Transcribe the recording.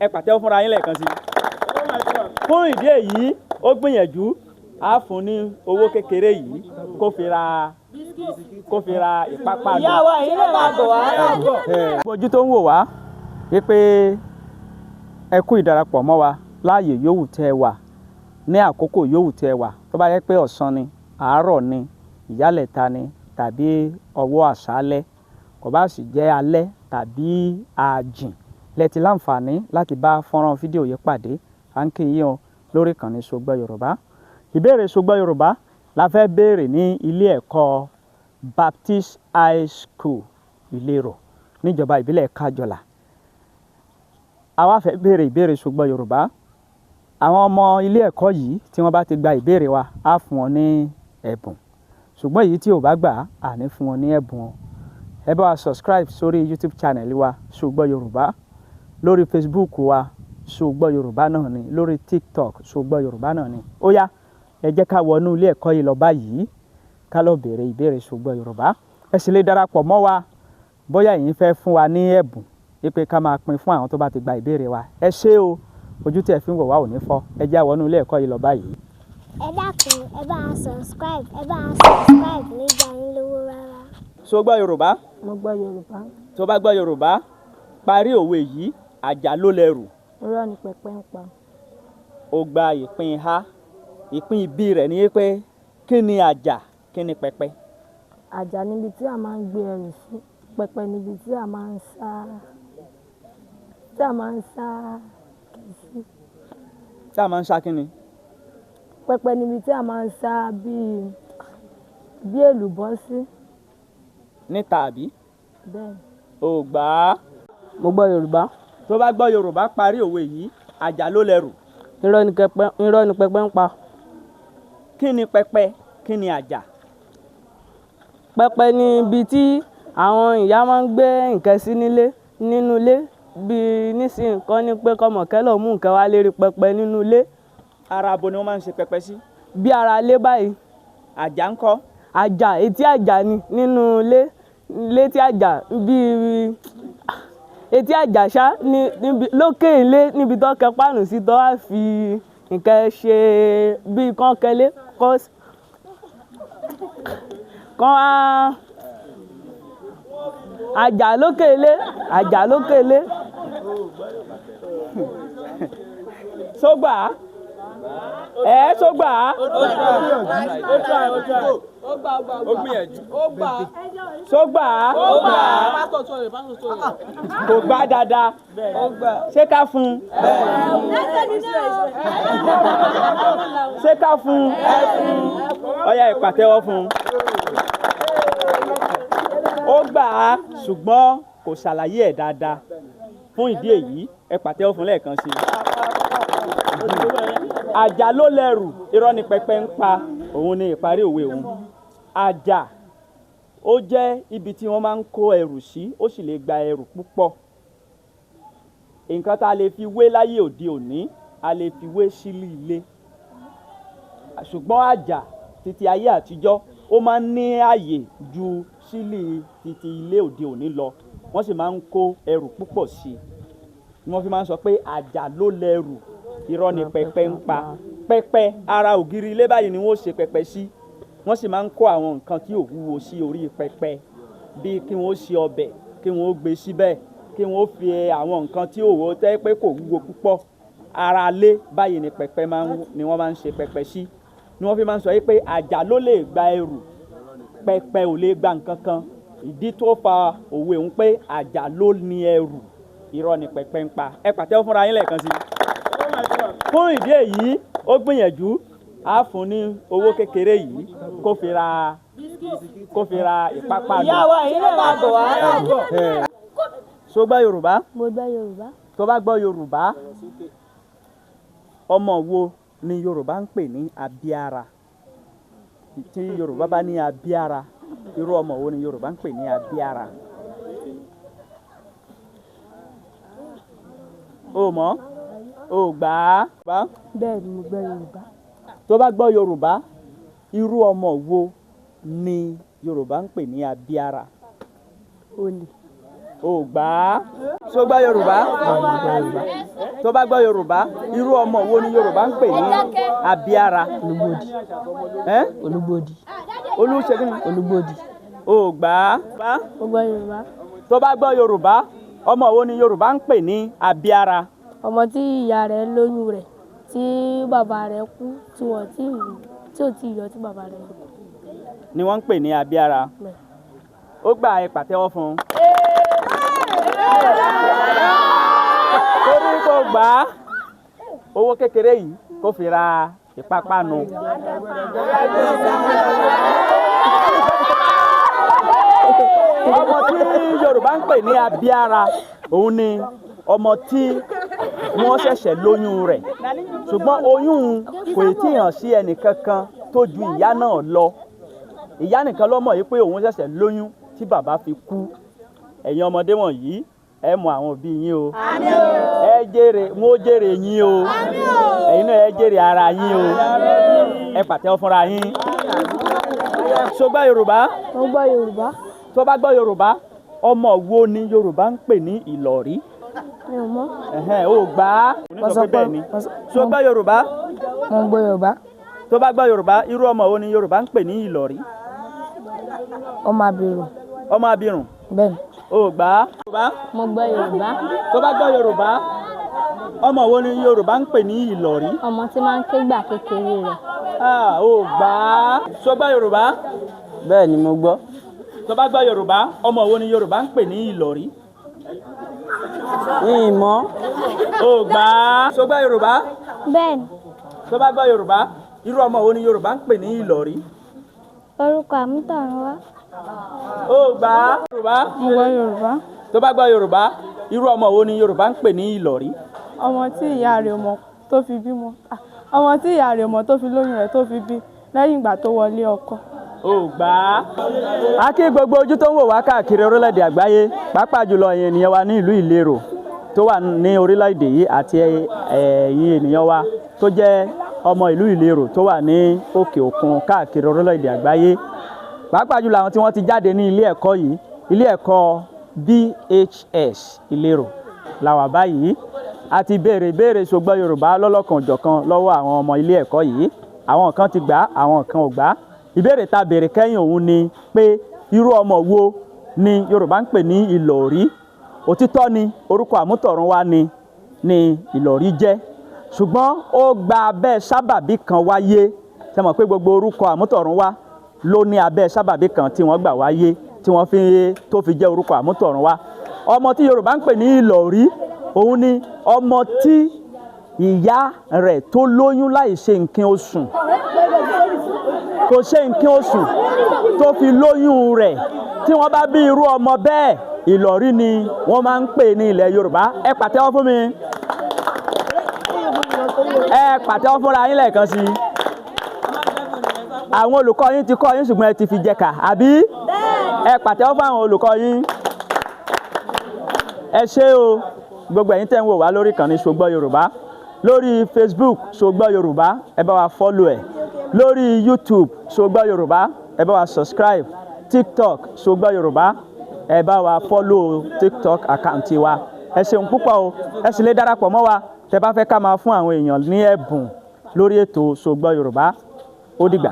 ẹ pàtẹ́wọ́ fúnra yín lẹ́ẹ̀kan sí. Fún ìdí èyí ó gbìyànjú á fún ní owó kékeré yìí kó fi ra ìpápánu. Ìyá wa yìí lè máa bọ̀ wá. Ojú tó ń wò wá wípé ẹ kú ìdarapọ̀ mọ́ wa láàyè yòówù tẹ́ ẹ wà ní àkókò yòówù tẹ́ ẹ wà, tó bá yẹ pé ọ̀sán ni, àárọ̀ ni, ìyálẹ̀ta ni tàbí ọwọ́ àṣálẹ́, kò bá sì jẹ́ alẹ́ tàbí àjìn, lẹ ti láǹfààní láti bá fọ́nrán fídíò yìí pàdé. À ń kí yín o lórí ìkànnì Ṣògbọ́ Yorùbá. Ìbéèrè Ṣògbọ́ Yorùbá la fẹ́ béèrè ní ilé ẹ̀kọ́ Baptist High School Ìlérò níjọba ìbílẹ̀ Kájọlà. A wá fẹ́ béèrè ìbéèrè Ṣògbọ́ Yorùbá. Àwọn ọmọ ilé ẹ̀kọ́ yìí tí wọ́n bá ti gba ìbéèrè wa á fún wọn ní ẹ̀bùn, ṣùgbọ́n èyí tí ò bá gbà á ní fún wọn ní ẹ̀bùn o. Ẹ bá wa subscribe sórí YouTube channel wa Ṣògbọ́ Yorùbá, lórí Facebook wa Ṣògbọ́ Yorùbá náà ni, lórí TikTok Ṣògbọ́ Yorùbá náà ni. Ó yá, ẹ jẹ́ ká wọnú ilé ẹ̀kọ́ yìí lọ báyìí ká lọ béèrè ìbéèrè Ṣògbọ́ Yorùbá. Ẹ sì lè darapọ̀ mọ́ wa bóyá ẹ̀yin fẹ́ fún wa ní ẹ̀bùn wípé ká máa pín fún àwọn tó bá ti gba ìbéèrè wa. Ẹ ṣé o, ojú tí ẹ fi ń wò wá ò ní fọ́. Ẹ jẹ́ á wọnú ilé ẹ̀kọ́ yìí lọ báyìí. Ẹ dákun, ẹ bá a subscribe nígbà yín lówó rárá. Ṣògbọ́ Yorùbá. Mo gbọ́ Yorùbá. Tó bá gbọ́ Yorùbá, parí òwe yìí, àjà ló lẹ́rù. Irọ́ ni pẹpẹ ń pa. Ó gba ìpín A. Ìpín B rẹ̀ ni pé kí ni àjà, kí ni pẹpẹ? Àjà níbi tí a máa ń gbé ẹrù sí. Pẹpẹ níbi tí a máa ń sá kìí sí. Tí a máa ń sá kí ni? Pẹpẹ níbi tí a máa ń sá bí èlùbọ́ sí. Níta àbí? Bẹ́ẹ̀. Ó gbà á. Mo gbọ́ Yorùbá. Tó bá gbọ́ Yorùbá, parí òwe yìí, àjà ló lẹ́rù. Irọ́ ni pẹpẹ ń pa. Kí ni pẹpẹ? Kí ni àjà? Pẹpẹ ni ibi tí àwọn ìyá máa ń gbé nǹkan sí nínú ilé, bí nísìnyí kan ní pé kọ́mọ̀kẹ́ lọ mú nǹkan wá lérí pẹpẹ nínú ilé. Ara abo ni wọ́n máa ń ṣe pẹpẹ sí. Bí ara ilé báyìí. Àjà ńkọ́? Àjà, etí àjà ni nínú ilé tí àjà bí etí àjà ṣá níbi lókè ilé níbi tó kẹ páànù sí tó wá fi nǹkan ṣe bí kán kẹlé kán wá àjà lókè ilé. Sógbà á? Sógbà á? Ó gbìyànjú. Sógbà á? Kò gbá dáadáa. Ṣé ká fún un? Ṣé ká fún un? Ó yá, ẹ pàtẹ́wọ́ fún un. Ó gbà á ṣùgbọ́n kò ṣàlàyé ẹ̀ dáadáa. Fún ìdí èyí, ẹ pàtẹ́wọ́ fún lẹ́ẹ̀kan sí i. Àjà ló lẹ́rù, irọ́ ni pẹpẹ ń pa, òun ni ìparí òwe òun. Àjà ó jẹ́ ibi tí wọ́n máa ń kó ẹrù sí, ó sì lè gba ẹrù púpọ̀. Nǹkan tá a lè fi wé láyé òde òní, a lè fi wé sílé ilé. Ṣùgbọ́n àjà títí ayé àtijọ́ ó máa ń ní ààyè ju sílé títí ilé òde òní lọ. Wọ́n sì máa ń kó ẹrù púpọ̀ sí i. Wọ́n fi máa ń sọ pé àjà ló lẹ́rù, irọ́ ni pẹpẹ ń pa. Pẹpẹ ara ògiri ilé báyìí ni wọ́n ṣe pẹpẹ sí. Wọ́n sì máa ń kó àwọn nǹkan tí ò wúwo sí orí pẹpẹ, bíi kí wọ́n ṣe ọbẹ̀, kí wọ́n gbé síbẹ̀, kí wọ́n fi àwọn nǹkan tí òwò tẹ́ pé kò wúwo púpọ̀. Ara ilé báyìí ni ni wọ́n máa ń ṣe pẹpẹ sí. Ni wọ́n fi máa ń sọ pé àjà ló lè gba ẹrù, pẹpẹ ò lè gba nǹkan kan. Ìdí tó fa òwe òun pé àjà ló ní ẹrù, irọ́ ni pẹpẹ ń pa. Ẹ pàtẹ́wọ́ fúnra yín lẹ́ẹ̀kan sí i. Fún ìdí èyí ó gbìyànjú á fún ní owó kékeré yìí kó fi ra ìpápánu. Ìyá wa yìí lè máa bọ̀ wá. Ṣògbọ́ Yorùbá. Mo gbọ́ Yorùbá. Tó bá gbọ́ Yorùbá, ọmọ wo ni Yorùbá ń pè ní abíára? Tí Yorùbá bá ní abíára, irú ọmọ wo ni Yorùbá ń pè ní abíára? O mọ̀? O gbà á? Bẹ́ẹ̀ ni mo gbọ́ Yorùbá. Tó bá gbọ́ Yorùbá, irú ọmọ wo ni Yorùbá ń pè ní abíára? Olè. O gbà á? Ṣó gbọ́ Yorùbá? tó bá gbọ́ Yorùbá irú ọmọ wo ni Yorùbá ń pè ní abíára? Olúgbòdì. Olúgbòdì. Olúṣègùn Olúgbòdì. ò gbà á. Mo gbọ́ Yorùbá. tó bá gbọ́ Yorùbá ọmọ wo ni Yorùbá ń pè ní abíára? Ọmọ tí ìyá rẹ̀ lóyún rẹ̀ tí bàbá rẹ̀ kú tí ò tí ì yọ tí bàbá rẹ̀ kú. ni wọ́n ń pè ní abíára. ó gbà ẹ pàtẹ́wọ́ fún un. torí kò gbà á owó kékeré yìí kó fi ra ìpápánu. ọmọ tí Yorùbá ń pè ní abíára òun ni ọmọ tí wọ́n ṣẹ̀ṣẹ̀ lóyún rẹ̀ ṣùgbọ́n oyún kò tí ì hàn sí ẹnìkankan tó ju ìyá náà lọ. ìyá nìkan ló mọ̀ yìí pé òun ṣẹ̀ṣẹ̀ lóyún tí bàbá fi kú. ẹ̀yin ọmọdé wọ̀nyí ẹ mọ àwọn òbí yín o. ẹ jèrè wọn ó jèrè yín o. ẹ̀yin náà ẹ jèrè ara yín o. ẹ pàtẹ́wọ́ fúnra yín. ṣó gbọ́ Yorùbá? Mo gbọ́ Yorùbá. tó bá gbọ́ Yorùbá ọmọ wo ni Yorùbá ń pè ní ìlọ̀rí? Mi ò mọ̀. ó gbà á. oníṣọ́ pé bẹ́ẹ̀ ni. ṣó gbọ́ Yorùbá? Mo gbọ́ Yorùbá. tó bá gbọ́ Yorùbá irú ọmọ wo ni Yorùbá ń pè ní ìlọ̀rí? Ọmọ abirùn. ọmọ abirùn. Bẹ́ẹ̀ni. ó gbà á. Mo gbọ́ Yorùbá. tó bá gbọ́ Yorùbá ọmọ wo ni Yorùbá ń pè ní ìlọ̀rí? Ọmọ tí máa ń ké gbà kékeré rẹ̀. ó gbà á. ṣó gbọ́ Yorùbá? bẹ́ẹ̀ ni mo gbọ́. tó bá gbọ́ Yorùbá ọmọ wo ni Yorùbá ń pè ní ìlọ̀rí? ìmọ̀. ó gbà á. ṣó gbọ́ Yorùbá? Bẹ́ẹ̀ni, tó bá gbọ́ Yorùbá irú ọmọ wo ni Yorùbá ń pè ní ìlọ̀rí? orúkọ àmútọ̀runwá. ó gbà á. Yorùbá? Mo gbọ́ Yorùbá. tó bá gbọ́ Yorùbá irú ọmọ wo ni Yorùbá ń pè ní ìlọ̀rí? Ọmọ tí ìyá rẹ̀ mọ̀ tó fi bímọ. Ọmọ tí ìyá rẹ̀ mọ̀ tó fi lóyún rẹ̀ tó fi bí lẹ́yìn ìgbà tó wọlé ọkọ. ó gbà á. a kí gbogbo ojú tó ń wò wá káàkiri orílẹ̀-èdè àgbáyé pàápàá jùlọ ẹ̀yin ènìyàn wa ní ìlú Ìlérò tó wà ní orílẹ̀-èdè yìí àti ẹ̀yin ènìyàn wa tó jẹ́ ọmọ ìlú Ìlérò tó wà ní òkè òkun káàkiri orílẹ̀-èdè àgbáyé pàápàá jùlọ àwọn tí wọ́n ti jáde ní ilé ẹ̀kọ́ yìí ilé ẹ̀kọ́ BHS Ìlérò làwà báyìí a ti béèrè ṣó gbọ́ Yorùbá lọ́lọ́kan-ò-jọ̀kan lọ́wọ́ àwọn ọmọ ilé ẹ̀kọ́ yìí àwọn kan ti gbà àwọn kan ò gbà. ìbéèrè tá béèrè kẹ́yìn òun ni pé irú ọmọ wo ni Yorùbá ń pè ní ìlọ̀rí? òtítọ́ ni orúkọ àmútọ̀runwá ni ìlọ̀rí jẹ́ ṣùgbọ́n ó gba abẹ́ sábàbí kan wáyé ṣe mọ̀ pé gbogbo orúkọ àmútọ̀runwá ló ní abẹ́ sábàbí kan tí wọ́n gbà wáyé tí wọ́n tó fi jẹ́ orúkọ àmútọ̀runwá. ọmọ tí Yorùbá ń pè ní ìlọ̀rí òun ni ọmọ tí ìyá rẹ̀ tó lóyún láì ṣe nǹkan oṣù kò ṣe nǹkan oṣù tó fi lóyún rẹ̀ tí wọ́n bá bí irú ọmọ bẹ́ẹ̀ ìlọ̀rí ni wọ́n máa ń pè ní ilẹ̀ Yorùbá. ẹ pàtẹ́wọ́ fún mi. ẹ pàtẹ́wọ́ fúnra yín lẹ́ẹ̀kan sí i. àwọn olùkọ́ yín ti kọ́ yín ṣùgbọ́n ẹ ti fi jẹ̀ka àbí? ẹ pàtẹ́wọ́ fún àwọn olùkọ́ yín. ẹ ṣé o gbogbo ẹ̀yin tẹ́ ń wò wá lórí ìkànnì Ṣó Gbọ́ Yorùbá lórí Facebook Ṣó Gbọ́ Yorùbá ẹ bá wa follow ẹ̀ lórí YouTube Ṣó Gbọ́ Yorùbá ẹ bá wa subscribe TikTok Ṣó Gbọ́ Yorùbá ẹ bá wa follow TikTok àkáǹtì wa. ẹ ṣeun púpọ̀ o ẹ sì lè darapọ̀ mọ́ wa tẹ́ bá fẹ́ ká máa fún àwọn èèyàn ní ẹ̀bùn lórí ètò Ṣó Gbọ́ Yorùbá ó dìgbà.